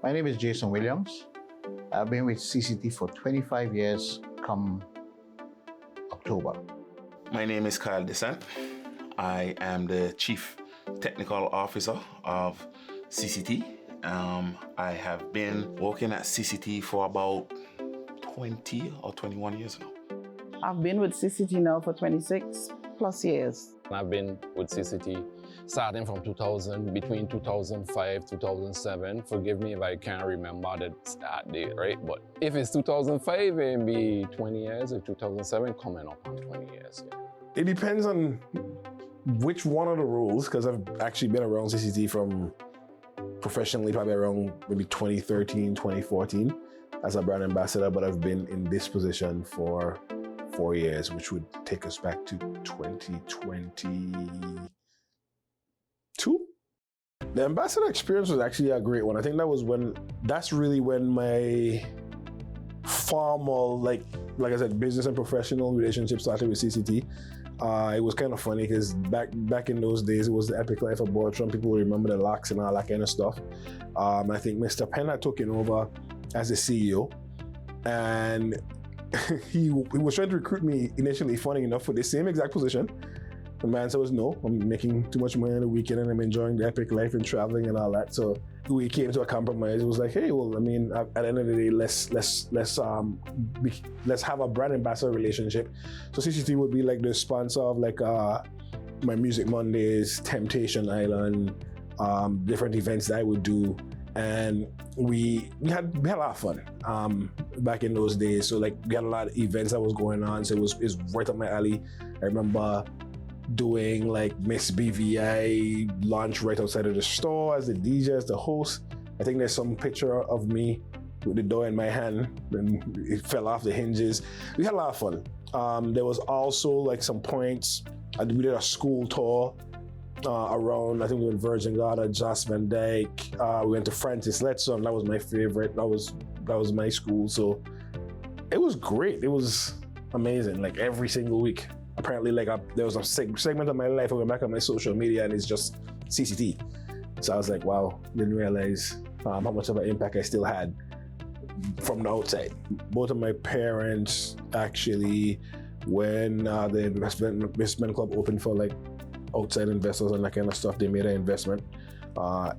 My name is Jason Williams. I've been with CCT for 25 years come October. My name is Kyle Descent. I am the Chief Technical Officer of CCT. I have been working at CCT for about 20 or 21 years now. I've been with CCT now for 26 plus years. I've been with CCT starting from 2000, between 2005, 2007. Forgive me if I can't remember the start date, right? But if it's 2005, it'll be 20 years. If 2007, coming up on 20 years. Yeah. It depends on which one of the roles, because I've actually been around CCT from professionally probably around maybe 2013, 2014 as a brand ambassador, but I've been in this position for 4 years, which would take us back to 2022. The ambassador experience was actually a great one. I think that's really when my formal, like I said, business and professional relationship started with CCT. It was kind of funny because back in those days, it was the epic life of Boardroom. People will remember the locks and all that kind of stuff. I think Mr. Penn had taken over as the CEO, and he was trying to recruit me initially, funny enough, for the same exact position. The man said, no, I'm making too much money on the weekend and I'm enjoying the epic life and traveling and all that. So we came to a compromise. It was like, hey, well, I mean, at the end of the day, let's have a brand ambassador relationship. So CCT would be like the sponsor of like my Music Mondays, Temptation Island, different events that I would do. And we had a lot of fun back in those days. So like we had a lot of events that was going on. So it was right up my alley. I remember doing like Miss BVI launch right outside of the store as the DJ, as the host. I think there's some picture of me with the door in my hand and it fell off the hinges. We had a lot of fun. There was also like some points, we did a school tour around, I think we went Virgin Gorda, Joss Van Dyke. We went to Francis Letson. That was my favorite. That was my school. So it was great. It was amazing. Like every single week. Apparently, like there was a segment of my life I went back on my social media and it's just CCT. So I was like, wow, didn't realize how much of an impact I still had from the outside. Both of my parents actually, when the investment club opened for like outside investors and that kind of stuff, they made an investment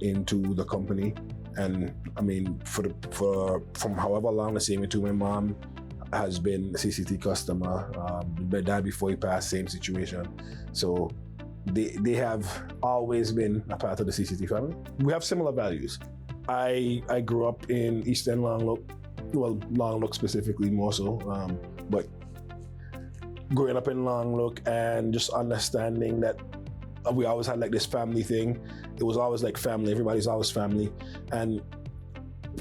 into the company. And I mean, from however long they see me to, my mom has been a CCT customer. My dad, before he passed, same situation. So they have always been a part of the CCT family. We have similar values. I grew up in East End Longlook, well, Longlook specifically more so, but growing up in Longlook and just understanding that we always had like this family thing. It was always like family, everybody's always family. And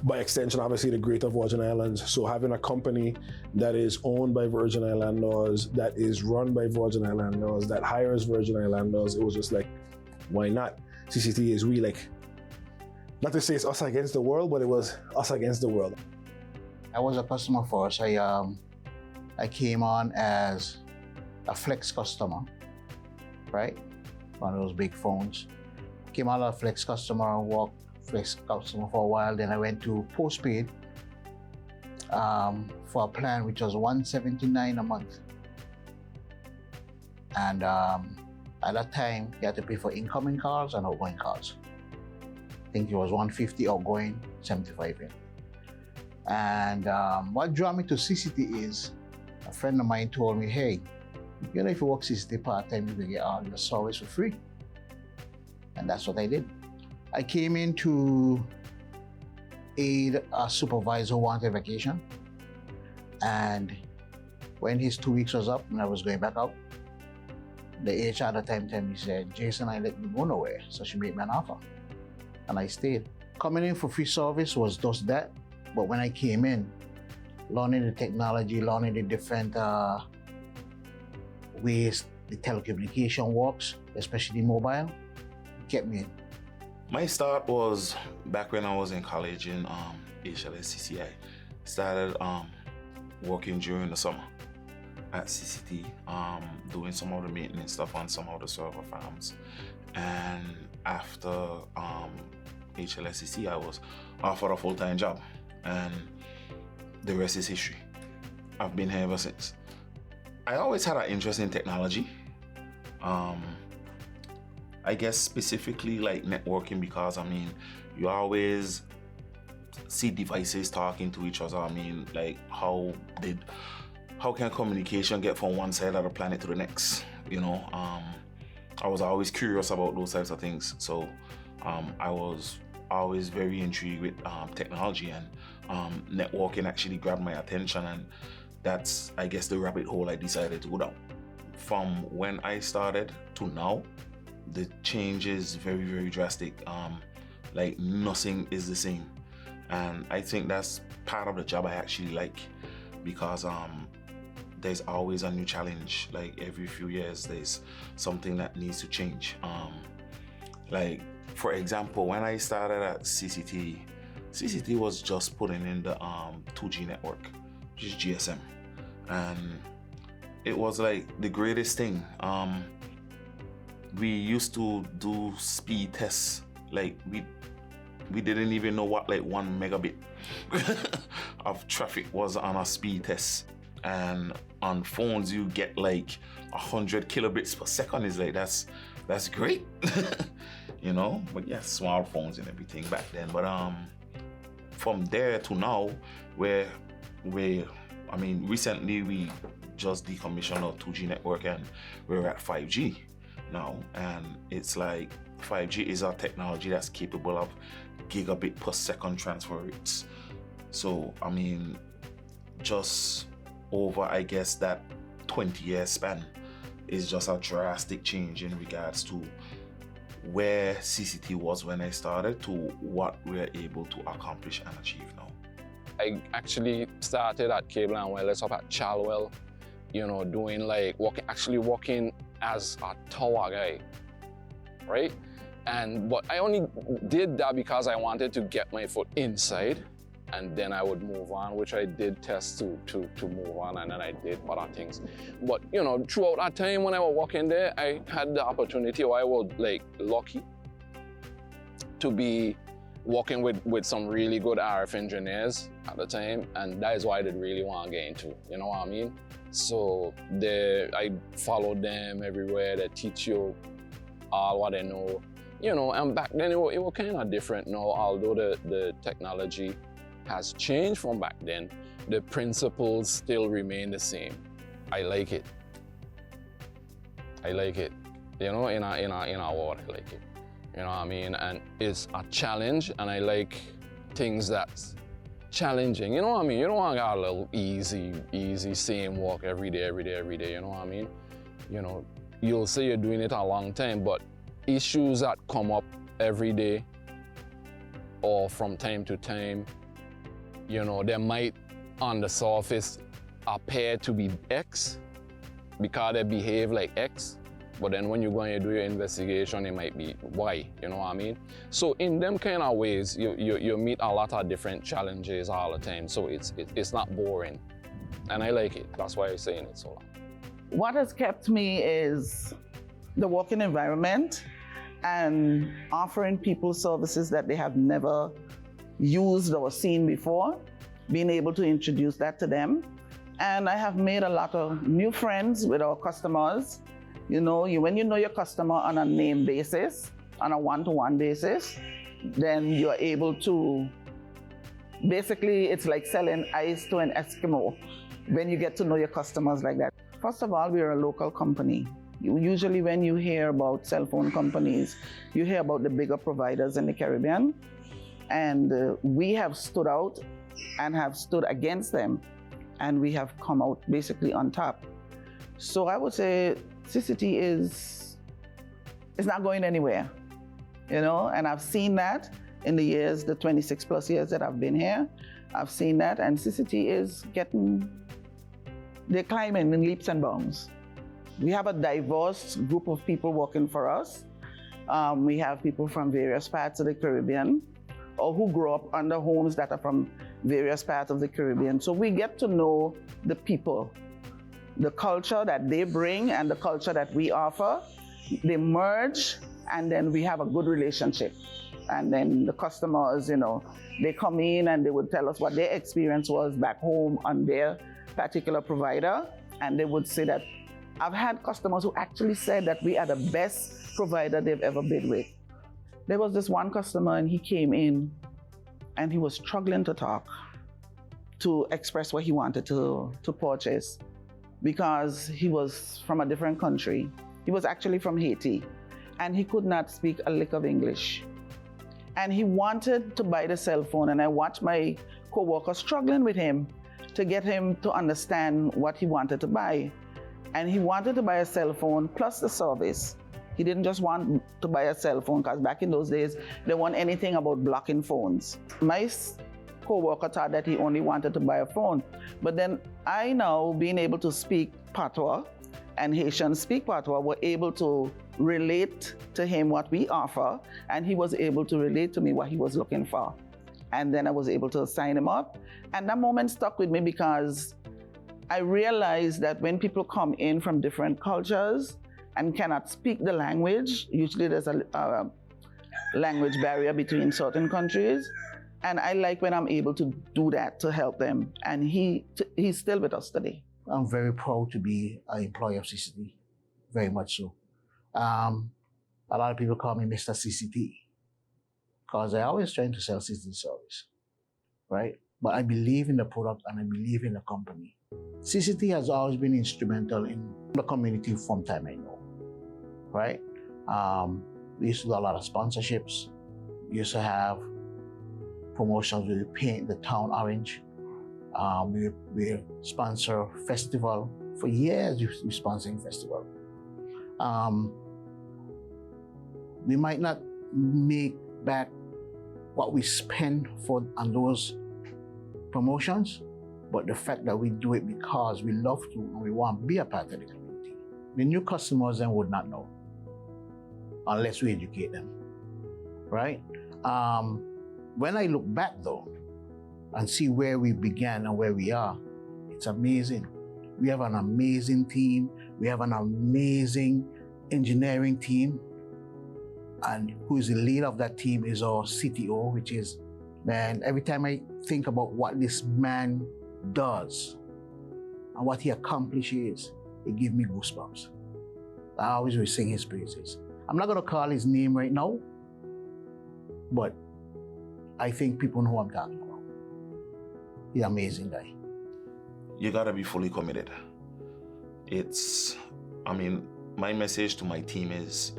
by extension, obviously the Greater Virgin Islands. So having a company that is owned by Virgin Islanders, that is run by Virgin Islanders, that hires Virgin Islanders, it was just like, why not? CCT is really like, not to say it's us against the world, but it was us against the world. I was a customer first. I came on as a Flex customer, right? One of those big phones. Came out as a Flex customer, worked Flex customer for a while. Then I went to postpaid for a plan which was $179 a month. And at that time, you had to pay for incoming calls and outgoing calls. I think it was $150 outgoing, $75 in. And what drew me to CCT is a friend of mine told me, hey, you know, if you work CCT part-time, you can get all your service for free. And that's what I did. I came in to aid a supervisor who wanted vacation. And when his 2 weeks was up and I was going back out, the HR at the time told me, said, Jason, I let you go nowhere. So she made me an offer. And I stayed. Coming in for free service was just that. But when I came in, learning the technology, learning the different ways the telecommunication works, especially mobile, kept me in. My start was back when I was in college in HLSCCI. Started working during the summer at CCT, doing some of the maintenance stuff on some of the server farms. And after HLSCC, I was offered a full-time job, and the rest is history. I've been here ever since. I always had an interest in technology. I guess specifically like networking, because I mean, you always see devices talking to each other. I mean, like how can communication get from one side of the planet to the next? You know, I was always curious about those types of things. So I was always very intrigued with technology, and networking actually grabbed my attention, and that's, I guess, the rabbit hole I decided to go down. From when I started to now, the change is very, very drastic. Like nothing is the same, and I think that's part of the job I actually like, because there's always a new challenge. Like every few years there's something that needs to change. Like for example, when I started at CCT was just putting in the 2G network, which is GSM, and it was like the greatest thing. We used to do speed tests. Like we didn't even know what like 1 megabit of traffic was on a speed test. And on phones you get like 100 kilobits per second. Is like that's great. You know, but yeah, smartphones and everything back then. But from there to now, where I mean, recently we just decommissioned our 2G network and we're at 5G now, and it's like 5G is our technology that's capable of gigabit per second transfer rates. So I mean, just over, I guess, that 20-year span is just a drastic change in regards to where CCT was when I started to what we're able to accomplish and achieve now. I actually started at Cable and Wireless up at Chalwell, you know, doing like working as a tower guy, right? But I only did that because I wanted to get my foot inside, and then I would move on, which I did test to move on, and then I did other things. But you know, throughout that time when I was working there, I had the opportunity, or I was like lucky to be working with some really good RF engineers at the time, and that is why I did really want to get into, you know what I mean? So I followed them everywhere. They teach you all what they know, you know, and back then it was kind of different now, although the technology has changed from back then, the principles still remain the same. I like it. You know, in our world, I like it. You know what I mean? And it's a challenge, and I like things that's challenging. You know what I mean? You don't want to get a little easy, same work every day, you know what I mean? You know, you'll say you're doing it a long time, but issues that come up every day or from time to time, you know, they might on the surface appear to be X because they behave like X, but then when you go and you do your investigation, it might be Y, you know what I mean? So in them kind of ways, you meet a lot of different challenges all the time, so it's not boring. And I like it, that's why I'm saying it so long. What has kept me is the working environment and offering people services that they have never used or seen before, being able to introduce that to them. And I have made a lot of new friends with our customers. You know, when you know your customer on a name basis, on a one-to-one basis, then you're able to, basically it's like selling ice to an Eskimo when you get to know your customers like that. First of all, we're a local company. Usually when you hear about cell phone companies, you hear about the bigger providers in the Caribbean, and we have stood out and have stood against them, and we have come out basically on top. So I would say CCT is not going anywhere, you know, and I've seen that in the years, the 26 plus years that I've been here. I've seen that, and CCT is they're climbing in leaps and bounds. We have a diverse group of people working for us. We have people from various parts of the Caribbean, or who grow up under homes that are from various parts of the Caribbean. So we get to know the people, the culture that they bring and the culture that we offer. They merge, and then we have a good relationship. And then the customers, they come in and they would tell us what their experience was back home on their particular provider. And they would say that I've had customers who actually said that we are the best provider they've ever been with. There was this one customer and he came in and he was struggling to talk, to express what he wanted to purchase, because he was from a different country. He was actually from Haiti and he could not speak a lick of English. And he wanted to buy the cell phone, and I watched my coworker struggling with him to get him to understand what he wanted to buy. And he wanted to buy a cell phone plus the service. He didn't just want to buy a cell phone, because back in those days, they weren't anything about blocking phones. My co-worker thought that he only wanted to buy a phone. But then I now, being able to speak Patois and Haitians speak Patois, were able to relate to him what we offer, and he was able to relate to me what he was looking for. And then I was able to sign him up. And that moment stuck with me, because I realized that when people come in from different cultures and cannot speak the language, usually there's a language barrier between certain countries. And I like when I'm able to do that to help them. And he's still with us today. I'm very proud to be an employee of CCT, very much so. A lot of people call me Mr. CCT, because I always trying to sell CCT service, right? But I believe in the product and I believe in the company. CCT has always been instrumental in the community from time I know, right? We used to do a lot of sponsorships. We used to have promotions where we paint the town orange. We sponsor festival. For years, we sponsoring festival. We might not make back what we spend on those promotions, but the fact that we do it because we love to and we want to be a part of the community. The new customers then would not know unless we educate them, right? When I look back though and see where we began and where we are, it's amazing. We have an amazing team. We have an amazing engineering team. And who is the leader of that team is our CTO, which is, man, every time I think about what this man does and what he accomplishes, it gives me goosebumps. I always will sing his praises. I'm not going to call his name right now, but I think people know who I'm talking about. He's an amazing guy. You gotta be fully committed. My message to my team is,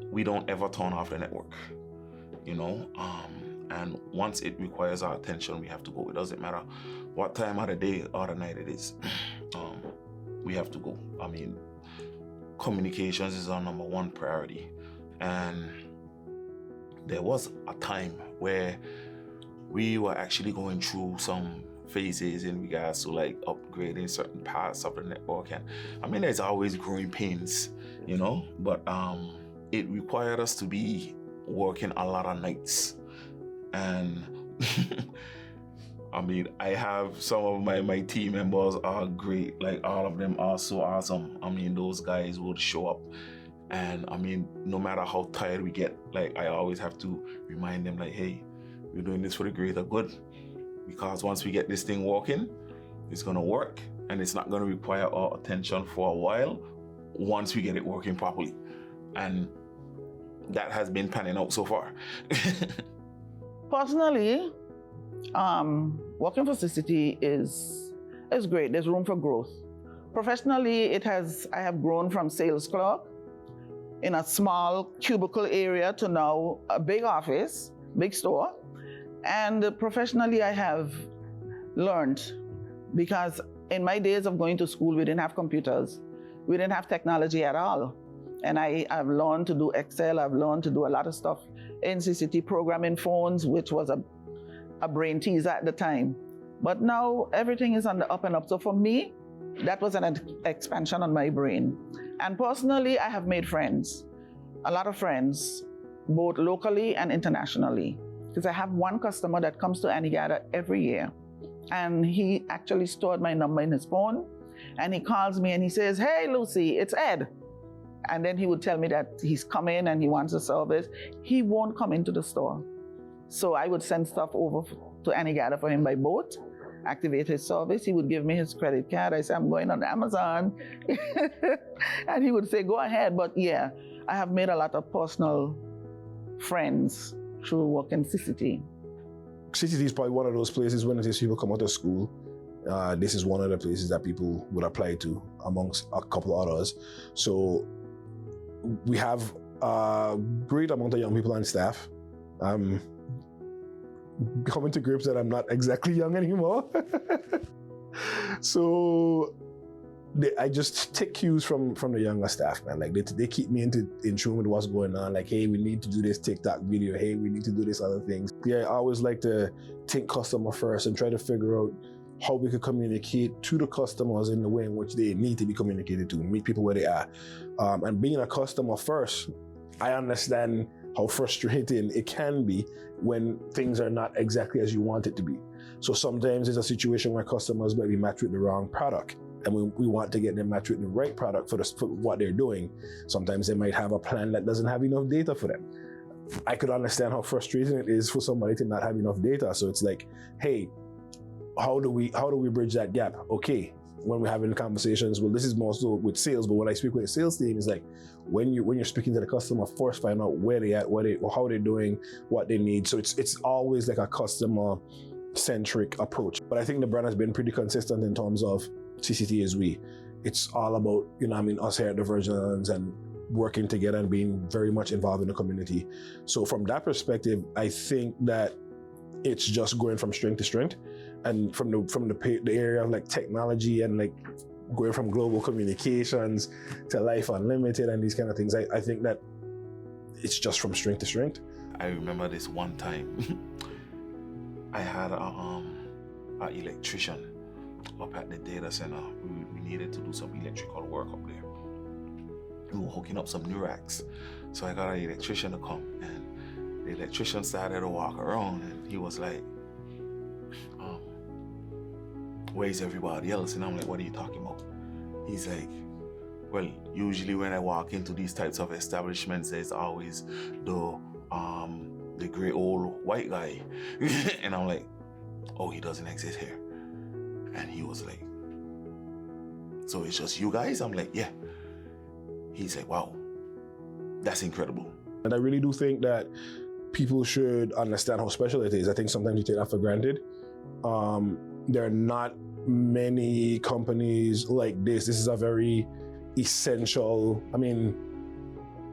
we don't ever turn off the network, and once it requires our attention, we have to go. It doesn't matter what time of the day or the night it is. We have to go. Communications is our number one priority. And there was a time where we were actually going through some phases in regards to upgrading certain parts of the network. And there's always growing pains, but it required us to be working a lot of nights. And I have some of my team members are great. All of them are so awesome. Those guys would show up. And no matter how tired we get, I always have to remind them, hey, we're doing this for the greater good. Because once we get this thing working, it's gonna work, and it's not gonna require our attention for a while once we get it working properly. And that has been panning out so far. Personally, working for CCT is great. There's room for growth. Professionally, I have grown from sales clerk in a small cubicle area to now a big office, big store. And professionally, I have learned, because in my days of going to school, we didn't have computers. We didn't have technology at all. And I've learned to do Excel. I've learned to do a lot of stuff in CCT, programming phones, which was a brain teaser at the time. But now everything is on the up and up. So for me, that was an expansion on my brain. And personally, I have made friends, a lot of friends, both locally and internationally. Because I have one customer that comes to Anegada every year. And he actually stored my number in his phone. And he calls me and he says, "Hey, Lucy, it's Ed." And then he would tell me that he's coming and he wants a service. He won't come into the store. So I would send stuff over to Anegada for him by boat, activate his service. He would give me his credit card. I say, I'm going on Amazon. And he would say, go ahead. But yeah, I have made a lot of personal friends through working CCT. CCT is probably one of those places when it is people come out of school. This is one of the places that people would apply to amongst a couple of others. So we have a great amount of young people on staff. I'm coming to grips that I'm not exactly young anymore. So I just take cues from the younger staff, man. Like they keep me in tune with what's going on. Like, hey, we need to do this TikTok video. Hey, we need to do this other things. Yeah, I always like to think customer first and try to figure out how we could communicate to the customers in the way in which they need to be communicated to, meet people where they are. And being a customer first, I understand how frustrating it can be when things are not exactly as you want it to be. So sometimes there's a situation where customers might be matched with the wrong product, and we want to get them matched with the right product for what they're doing. Sometimes they might have a plan that doesn't have enough data for them. I could understand how frustrating it is for somebody to not have enough data. So it's like, hey, how do we bridge that gap? Okay, when we're having conversations, well, this is more so with sales, but when I speak with the sales team, it's like when you're speaking to the customer, first find out where they at, how they're doing, what they need. So it's always like a customer-centric approach. But I think the brand has been pretty consistent in terms of CCT as we. It's all about, us here at the Virgins and working together and being very much involved in the community. So from that perspective, I think that it's just going from strength to strength. And from the area of like technology and like going from global communications to Life Unlimited and these kind of things, I think that it's just from strength to strength. I remember this one time I had an electrician up at the data center. We needed to do some electrical work up there. We were hooking up some new racks. So I got an electrician to come, and the electrician started to walk around, and he was like, where's everybody else? And I'm like, what are you talking about? He's like, well, usually when I walk into these types of establishments, there's always the great old white guy. And I'm like, oh, he doesn't exist here. And he was like, so it's just you guys? I'm like, yeah. He's like, wow, that's incredible. And I really do think that people should understand how special it is. I think sometimes you take that for granted. There are not many companies like this. This is a very essential,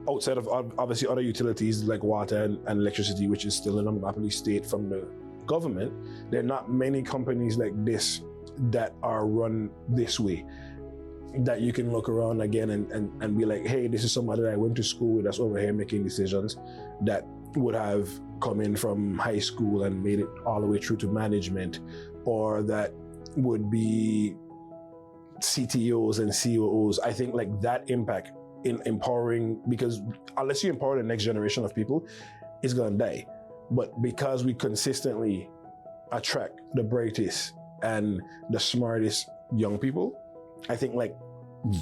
outside of obviously other utilities like water and electricity, which is still in a monopoly state from the government, there are not many companies like this that are run this way, that you can look around again and be like, hey, this is somebody that I went to school with that's over here making decisions, that would have come in from high school and made it all the way through to management, or that would be CTOs and COOs. I think like that impact in empowering, because unless you empower the next generation of people, it's gonna die. But because we consistently attract the brightest and the smartest young people, I think like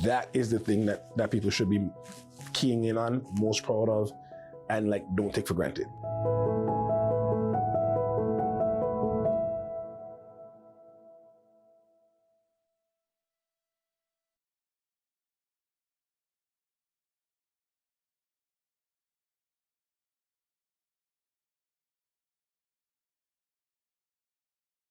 that is the thing that people should be keying in on, most proud of, and like don't take for granted.